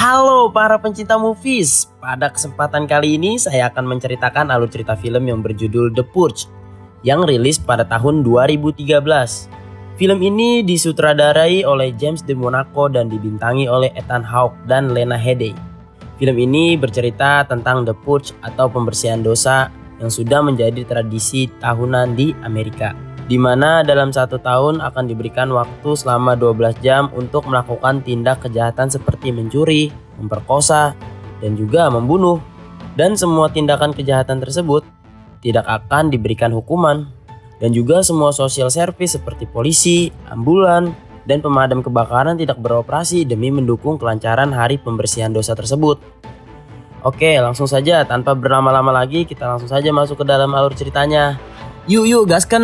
Halo para pencinta movies, pada kesempatan kali ini saya akan menceritakan alur cerita film yang berjudul The Purge yang rilis pada tahun 2013. Film ini disutradarai oleh James de Monaco dan dibintangi oleh Ethan Hawke dan Lena Headey. Film ini bercerita tentang The Purge atau pembersihan dosa yang sudah menjadi tradisi tahunan di Amerika, di mana dalam 1 tahun akan diberikan waktu selama 12 jam untuk melakukan tindak kejahatan seperti mencuri, memperkosa, dan juga membunuh. Dan semua tindakan kejahatan tersebut tidak akan diberikan hukuman. Dan juga semua social service seperti polisi, ambulan, dan pemadam kebakaran tidak beroperasi demi mendukung kelancaran hari pembersihan dosa tersebut. Oke, langsung saja tanpa berlama-lama lagi kita langsung saja masuk ke dalam alur ceritanya. Yuk gaskan.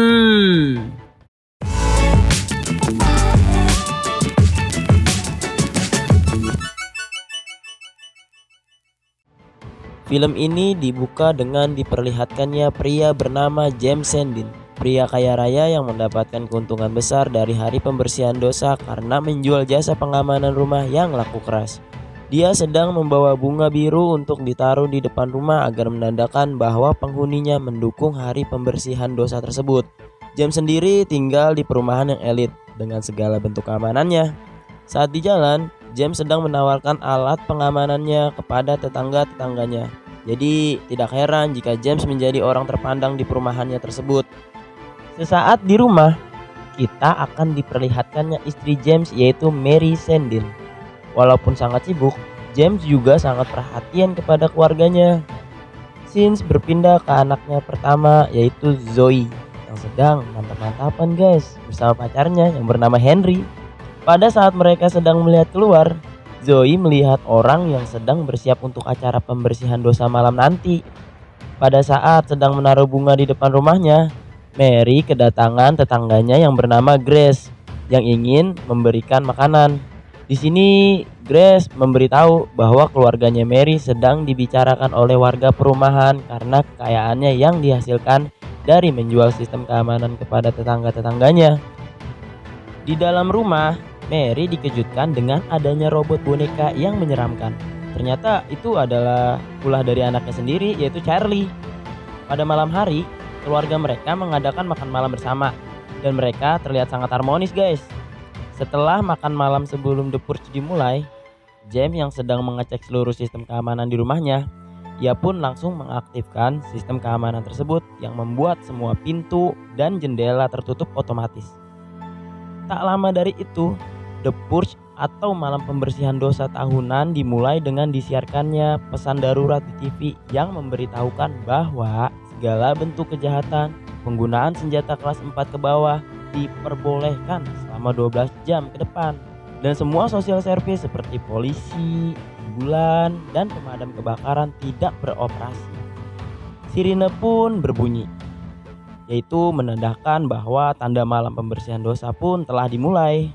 Film ini dibuka dengan diperlihatkannya pria bernama James Sandin, pria kaya raya yang mendapatkan keuntungan besar dari hari pembersihan dosa karena menjual jasa pengamanan rumah yang laku keras. Dia sedang membawa bunga biru untuk ditaruh di depan rumah agar menandakan bahwa penghuninya mendukung hari pembersihan dosa tersebut. James sendiri tinggal di perumahan yang elit dengan segala bentuk keamanannya. Saat di jalan, James sedang menawarkan alat pengamanannya kepada tetangga-tetangganya. Jadi tidak heran jika James menjadi orang terpandang di perumahannya tersebut. Sesaat di rumah, kita akan diperlihatkannya istri James yaitu Mary Sandin. Walaupun sangat sibuk, James juga sangat perhatian kepada keluarganya. Scenes berpindah ke anaknya pertama yaitu Zoe yang sedang mantap-mantapan guys bersama pacarnya yang bernama Henry. Pada saat mereka sedang melihat keluar, Zoe melihat orang yang sedang bersiap untuk acara pembersihan dosa malam nanti. Pada saat sedang menaruh bunga di depan rumahnya, Mary kedatangan tetangganya yang bernama Grace yang ingin memberikan makanan. Di sini Grace memberitahu bahwa keluarganya Mary sedang dibicarakan oleh warga perumahan karena kekayaannya yang dihasilkan dari menjual sistem keamanan kepada tetangga-tetangganya. Di dalam rumah, Mary dikejutkan dengan adanya robot boneka yang menyeramkan. Ternyata itu adalah ulah dari anaknya sendiri yaitu Charlie. Pada malam hari, keluarga mereka mengadakan makan malam bersama dan mereka terlihat sangat harmonis guys. Setelah makan malam sebelum The Purge dimulai, James yang sedang mengecek seluruh sistem keamanan di rumahnya, ia pun langsung mengaktifkan sistem keamanan tersebut yang membuat semua pintu dan jendela tertutup otomatis. Tak lama dari itu, The Purge atau malam pembersihan dosa tahunan dimulai dengan disiarkannya pesan darurat di TV yang memberitahukan bahwa segala bentuk kejahatan, penggunaan senjata kelas 4 ke bawah diperbolehkan selama 12 jam ke depan. Dan semua social service seperti polisi, ambulan, dan pemadam kebakaran tidak beroperasi. Sirine pun berbunyi, yaitu menandakan bahwa tanda malam pembersihan dosa pun telah dimulai.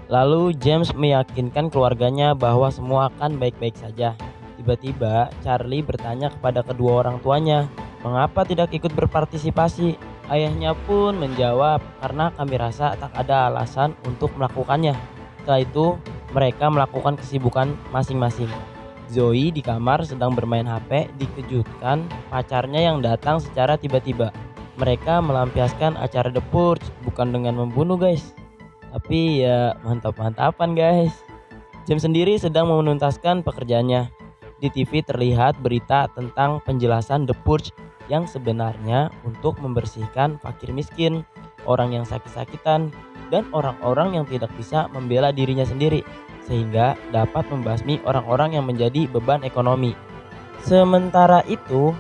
Lalu James meyakinkan keluarganya bahwa semua akan baik-baik saja. Tiba-tiba Charlie bertanya kepada kedua orang tuanya, mengapa tidak ikut berpartisipasi? Ayahnya pun menjawab, karena kami rasa tak ada alasan untuk melakukannya. Setelah itu mereka melakukan kesibukan masing-masing. Zoe di kamar sedang bermain HP dikejutkan pacarnya yang datang secara tiba-tiba. Mereka melampiaskan acara The Purge bukan dengan membunuh guys, tapi ya mantap-mantapan guys. James sendiri sedang menuntaskan pekerjaannya. Di TV terlihat berita tentang penjelasan The Purge yang sebenarnya untuk membersihkan fakir miskin, orang yang sakit-sakitan, dan orang-orang yang tidak bisa membela dirinya sendiri, sehingga dapat membasmi orang-orang yang menjadi beban ekonomi. Sementara itu,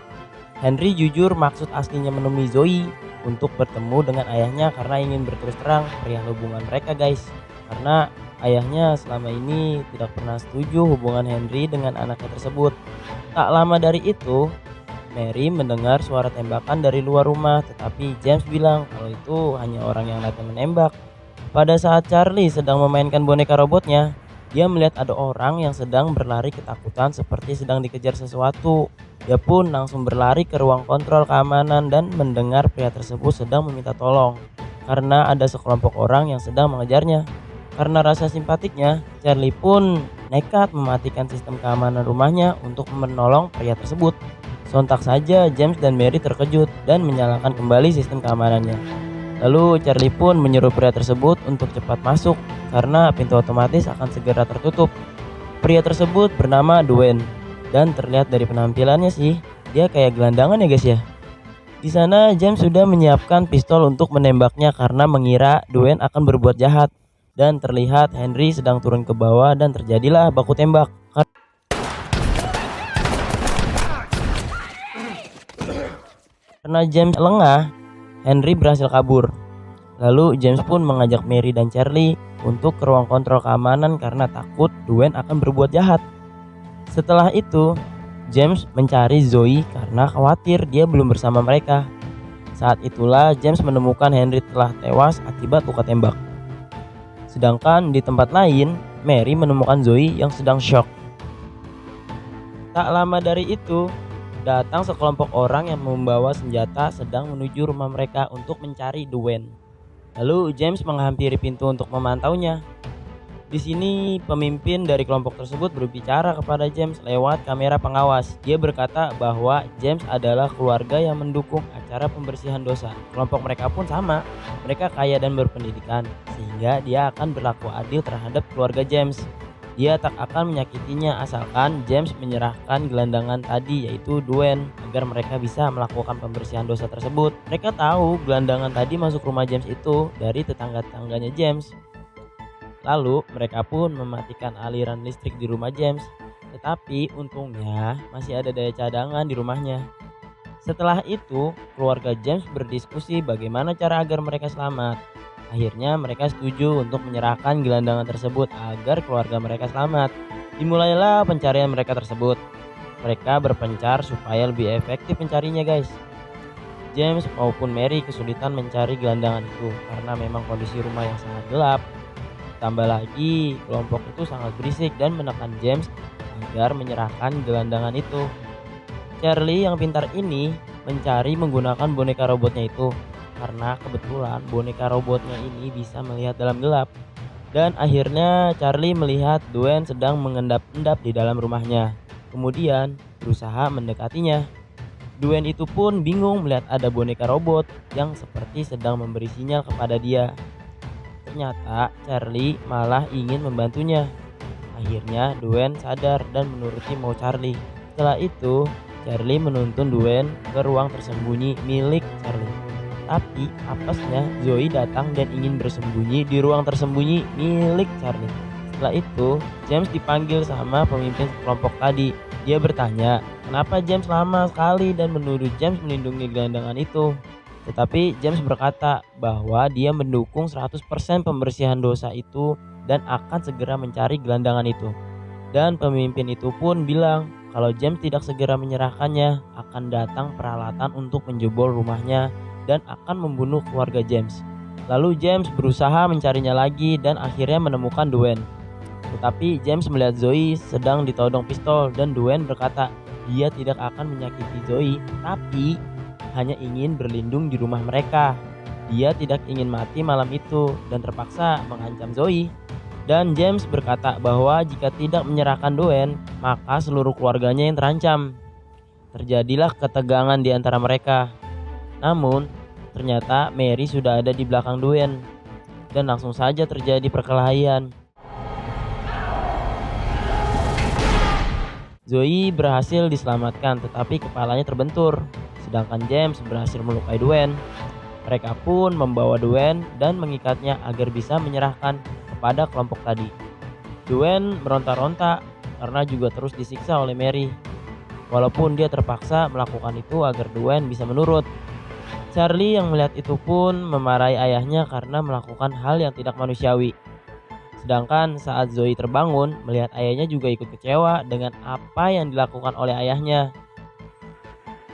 Henry jujur maksud aslinya menemui Zoe untuk bertemu dengan ayahnya karena ingin berterus terang perihal hubungan mereka guys. Karena ayahnya selama ini tidak pernah setuju hubungan Henry dengan anaknya tersebut. Tak lama dari itu, Mary mendengar suara tembakan dari luar rumah, tetapi James bilang kalau itu hanya orang yang datang menembak. Pada saat Charlie sedang memainkan boneka robotnya, dia melihat ada orang yang sedang berlari ketakutan seperti sedang dikejar sesuatu. Dia pun langsung berlari ke ruang kontrol keamanan dan mendengar pria tersebut sedang meminta tolong. karena ada sekelompok orang yang sedang mengejarnya. Karena rasa simpatiknya, Charlie pun nekat mematikan sistem keamanan rumahnya untuk menolong pria tersebut. Sontak saja James dan Mary terkejut dan menyalakan kembali sistem keamanannya. Lalu Charlie pun menyuruh pria tersebut untuk cepat masuk karena pintu otomatis akan segera tertutup. Pria tersebut bernama Dwayne dan terlihat dari penampilannya sih, dia kayak gelandangan ya guys ya. Di sana James sudah menyiapkan pistol untuk menembaknya karena mengira Dwayne akan berbuat jahat. Dan terlihat Henry sedang turun ke bawah dan terjadilah baku tembak. Karena James lengah, Henry berhasil kabur. Lalu James pun mengajak Mary dan Charlie untuk ke ruang kontrol keamanan karena takut Dwayne akan berbuat jahat. Setelah itu, James mencari Zoe karena khawatir dia belum bersama mereka. Saat itulah James menemukan Henry telah tewas akibat luka tembak. Sedangkan di tempat lain, Mary menemukan Zoe yang sedang shock. Tak lama dari itu, datang sekelompok orang yang membawa senjata sedang menuju rumah mereka untuk mencari Dwayne. Lalu James menghampiri pintu untuk memantaunya. Di sini pemimpin dari kelompok tersebut berbicara kepada James lewat kamera pengawas. Dia berkata bahwa James adalah keluarga yang mendukung acara pembersihan dosa. Kelompok mereka pun sama, mereka kaya dan berpendidikan, sehingga dia akan berlaku adil terhadap keluarga James. Dia tak akan menyakitinya asalkan James menyerahkan gelandangan tadi, yaitu Dwayne, agar mereka bisa melakukan pembersihan dosa tersebut. Mereka tahu gelandangan tadi masuk rumah James itu dari tetangga-tetangganya James. Lalu mereka pun mematikan aliran listrik di rumah James, tetapi untungnya masih ada daya cadangan di rumahnya. Setelah itu, keluarga James berdiskusi bagaimana cara agar mereka selamat. Akhirnya mereka setuju untuk menyerahkan gelandangan tersebut agar keluarga mereka selamat. Dimulailah pencarian mereka tersebut. Mereka berpencar supaya lebih efektif mencarinya guys. James maupun Mary kesulitan mencari gelandangan itu karena memang kondisi rumah yang sangat gelap. Tambah lagi, kelompok itu sangat berisik dan menekan James agar menyerahkan gelandangan itu. Charlie yang pintar ini mencari menggunakan boneka robotnya itu karena kebetulan boneka robotnya ini bisa melihat dalam gelap. Dan akhirnya Charlie melihat Dwayne sedang mengendap-endap di dalam rumahnya. Kemudian berusaha mendekatinya. Dwayne itu pun bingung melihat ada boneka robot yang seperti sedang memberi sinyal kepada dia. Ternyata Charlie malah ingin membantunya. Akhirnya Dwayne sadar dan menuruti mau Charlie. Setelah itu Charlie menuntun Dwayne ke ruang tersembunyi milik Charlie. Tapi apesnya Zoe datang dan ingin bersembunyi di ruang tersembunyi milik Charlie. Setelah itu James dipanggil sama pemimpin kelompok tadi. Dia bertanya kenapa James lama sekali dan menuduh James melindungi gelandangan itu. Tetapi James berkata bahwa dia mendukung 100% pembersihan dosa itu dan akan segera mencari gelandangan itu. Dan pemimpin itu pun bilang kalau James tidak segera menyerahkannya, akan datang peralatan untuk menjebol rumahnya dan akan membunuh keluarga James. Lalu James berusaha mencarinya lagi dan akhirnya menemukan Dwayne. Tetapi James melihat Zoe sedang ditodong pistol dan Dwayne berkata dia tidak akan menyakiti Zoe, tapi hanya ingin berlindung di rumah mereka. Dia tidak ingin mati malam itu dan terpaksa mengancam Zoe. Dan James berkata bahwa jika tidak menyerahkan Dwayne, maka seluruh keluarganya yang terancam. Terjadilah ketegangan di antara mereka. Namun, ternyata Mary sudah ada di belakang Dwayne dan langsung saja terjadi perkelahian. Zoe berhasil diselamatkan tetapi kepalanya terbentur. Sedangkan James berhasil melukai Dwayne. Mereka pun membawa Dwayne dan mengikatnya agar bisa menyerahkan kepada kelompok tadi. Dwayne meronta-ronta karena juga terus disiksa oleh Mary. Walaupun dia terpaksa melakukan itu agar Dwayne bisa menurut. Charlie yang melihat itu pun memarahi ayahnya karena melakukan hal yang tidak manusiawi. Sedangkan saat Zoe terbangun, melihat ayahnya juga ikut kecewa dengan apa yang dilakukan oleh ayahnya.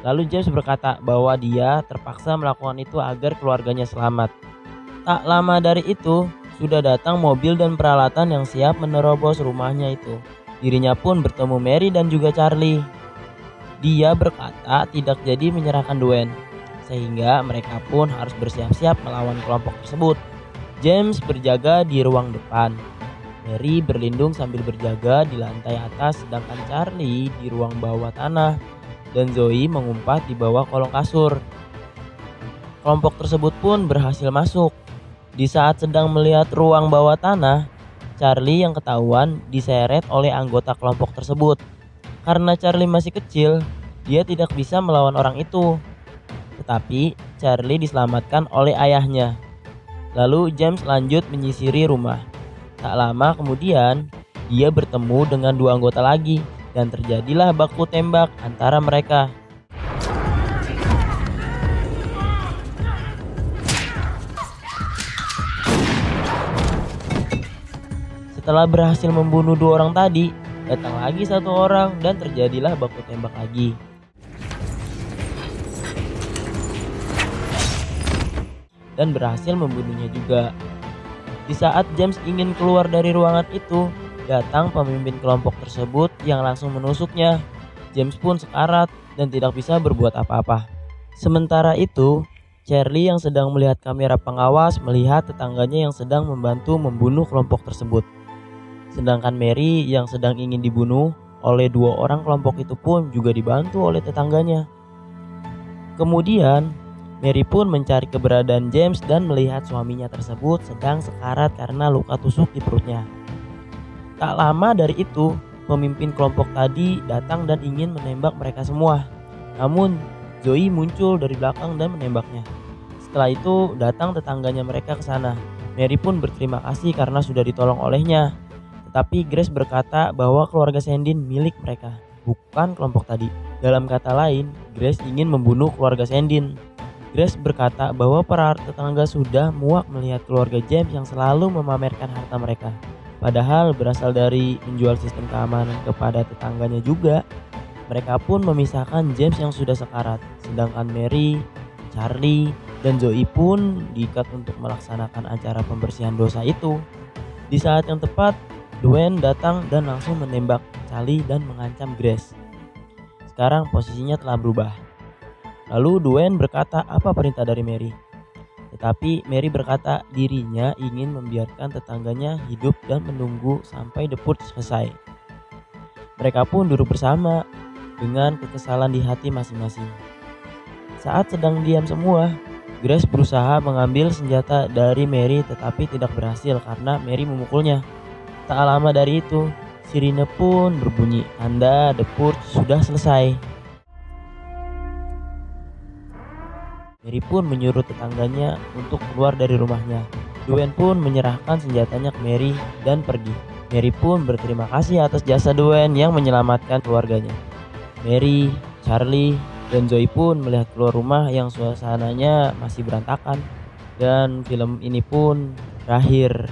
Lalu James berkata bahwa dia terpaksa melakukan itu agar keluarganya selamat. Tak lama dari itu, sudah datang mobil dan peralatan yang siap menerobos rumahnya itu. Dirinya pun bertemu Mary dan juga Charlie. Dia berkata tidak jadi menyerahkan Dwayne. sehingga mereka pun harus bersiap-siap melawan kelompok tersebut. James berjaga di ruang depan. Mary berlindung sambil berjaga di lantai atas, sedangkan Charlie di ruang bawah tanah dan Zoe mengumpat di bawah kolong kasur. Kelompok tersebut pun berhasil masuk. Di saat sedang melihat ruang bawah tanah, Charlie yang ketahuan diseret oleh anggota kelompok tersebut. Karena Charlie masih kecil, dia tidak bisa melawan orang itu. Tetapi Charlie diselamatkan oleh ayahnya. Lalu James lanjut menyisiri rumah. Tak lama kemudian, dia bertemu dengan dua anggota lagi dan terjadilah baku tembak antara mereka. Setelah berhasil membunuh dua orang tadi, datang lagi satu orang dan terjadilah baku tembak lagi. Dan berhasil membunuhnya juga. Di saat James ingin keluar dari ruangan itu, datang pemimpin kelompok tersebut yang langsung menusuknya. James pun sekarat dan tidak bisa berbuat apa-apa. Sementara itu, Charlie yang sedang melihat kamera pengawas melihat tetangganya yang sedang membantu membunuh kelompok tersebut. Sedangkan Mary yang sedang ingin dibunuh oleh dua orang kelompok itu pun juga dibantu oleh tetangganya. Kemudian Mary pun mencari keberadaan James dan melihat suaminya tersebut sedang sekarat karena luka tusuk di perutnya. Tak lama dari itu, pemimpin kelompok tadi datang dan ingin menembak mereka semua. Namun Zoe muncul dari belakang dan menembaknya. Setelah itu datang tetangganya mereka ke sana. Mary pun berterima kasih karena sudah ditolong olehnya. Tetapi Grace berkata bahwa keluarga Sandin milik mereka, bukan kelompok tadi. Dalam kata lain, Grace ingin membunuh keluarga Sandin. Grace berkata bahwa para tetangga sudah muak melihat keluarga James yang selalu memamerkan harta mereka. Padahal berasal dari menjual sistem keamanan kepada tetangganya juga. Mereka pun memisahkan James yang sudah sekarat, sedangkan Mary, Charlie, dan Zoe pun diikat untuk melaksanakan acara pembersihan dosa itu. Di saat yang tepat, Dwayne datang dan langsung menembak Charlie dan mengancam Grace. Sekarang posisinya telah berubah. Lalu Dwayne berkata apa perintah dari Mary. Tetapi Mary berkata dirinya ingin membiarkan tetangganya hidup dan menunggu sampai The Purge selesai. Mereka pun duduk bersama dengan kekesalan di hati masing-masing. Saat sedang diam semua, Grace berusaha mengambil senjata dari Mary tetapi tidak berhasil karena Mary memukulnya. Tak lama dari itu, sirine pun berbunyi, tanda The Purge sudah selesai. Mary pun menyuruh tetangganya untuk keluar dari rumahnya. Dwayne pun menyerahkan senjatanya ke Mary dan pergi. Mary pun berterima kasih atas jasa Dwayne yang menyelamatkan keluarganya. Mary, Charlie, dan Zoe pun melihat keluar rumah yang suasananya masih berantakan. Dan film ini pun berakhir.